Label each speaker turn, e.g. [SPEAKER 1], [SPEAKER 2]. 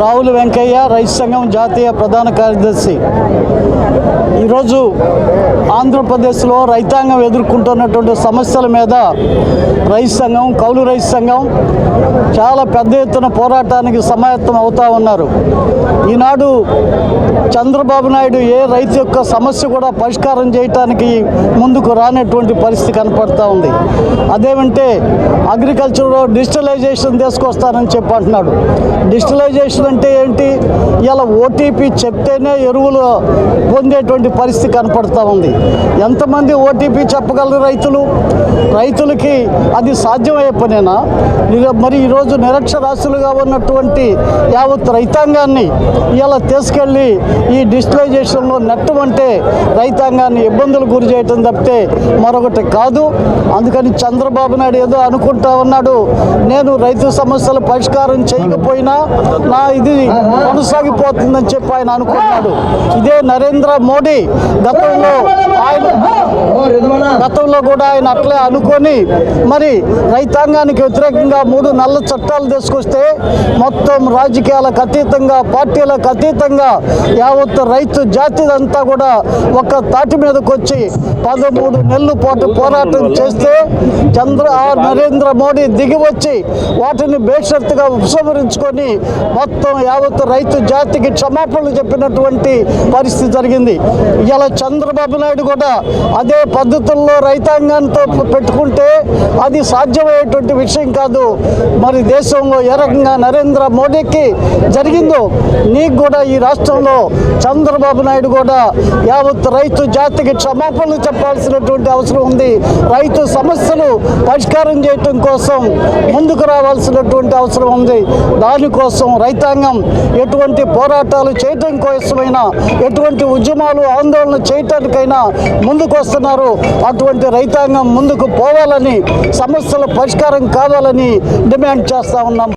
[SPEAKER 1] రావుల వెంకయ్య, రైతు సంఘం జాతీయ ప్రధాన కార్యదర్శి. ఈరోజు ఆంధ్రప్రదేశ్లో రైతాంగం ఎదుర్కొంటున్నటువంటి సమస్యల మీద రైతు సంఘం, కౌలు రైతు సంఘం చాలా పెద్ద ఎత్తున పోరాటానికి సమాయత్తం అవుతూ ఉన్నారు. ఈనాడు చంద్రబాబు నాయుడు ఏ రైతు యొక్క సమస్య కూడా పరిష్కారం చేయటానికి ముందుకు రానటువంటి పరిస్థితి కనపడుతూ ఉంది. అదేమంటే అగ్రికల్చర్లో డిజిటలైజేషన్ తీసుకొస్తానని చెప్పి అంటున్నాడు. డిజిటలైజేషన్ అంటే ఏంటి? ఇలా ఓటీపీ చెప్తేనే ఎరువులు పొందేటువంటి పరిస్థితి కనపడుతూ ఉంది. ఎంతమంది ఓటీపీ చెప్పగలరు రైతులకి అది సాధ్యమయ్యే పనేనా? మరి ఈరోజు నిరక్షరాస్యులుగా ఉన్నటువంటి యావత్ రైతాంగాన్ని ఇలా తీసుకెళ్ళి ఈ డిజిటలైజేషన్లో నెట్టమంటే రైతాంగాన్ని ఇబ్బందులు గురి చేయటం తప్పితే మరొకటి కాదు. అందుకని చంద్రబాబు నాయుడు ఏదో అనుకుంటా ఉన్నాడు, నేను రైతు సమస్యల పరిష్కారం చేయకపోయినా నా ఇది కొనసాగిపోతుందని చెప్పి ఆయన అనుకున్నాడు. ఇదే నరేంద్ర మోడీ గతంలో కూడా ఆయన అట్లే అనుకొని మరి రైతాంగానికి వ్యతిరేకంగా 3 నల్ల చట్టాలు తీసుకొస్తే మొత్తం రాజకీయాలకు అతీతంగా, పార్టీలకు అతీతంగా యావత్ రైతు జాతి అంతా కూడా ఒక తాటి మీదకి వచ్చి 13 నెలల పాటు పోరాటం చేస్తే నరేంద్ర మోడీ దిగి వచ్చి వాటిని బేషరతుగా ఉపసంహరించుకొని మొత్తం యావత్ రైతు జాతికి క్షమాపణలు చెప్పినటువంటి పరిస్థితి జరిగింది. ఇలా చంద్రబాబు నాయుడు కూడా అదే పద్ధతుల్లో రైతాంగంతో పెట్టుకుంటే అది సాధ్యమయ్యేటువంటి విషయం కాదు. మరి దేశంలో ఏ రకంగా నరేంద్ర మోడీకి జరిగిందో నీకు కూడా ఈ రాష్ట్రంలో చంద్రబాబు నాయుడు కూడా యావత్ రైతు జాతికి క్షమాపణలు చెప్పాల్సినటువంటి అవసరం ఉంది. రైతు సమస్యలు పరిష్కారం చేయటం కోసం ముందుకు రావాల్సినటువంటి అవసరం ఉంది. దానికోసం రైతాంగం ఎటువంటి పోరాటాలు చేయటం కోసమైనా, ఎటువంటి ఉద్యమాలు, ఆందోళన చేయటానికైనా ముందుకు వస్తున్నారు. అటువంటి రైతాంగం ముందుకు పోవాలని, సమస్యల పరిష్కారం కావాలని డిమాండ్ చేస్తూ ఉన్నాం.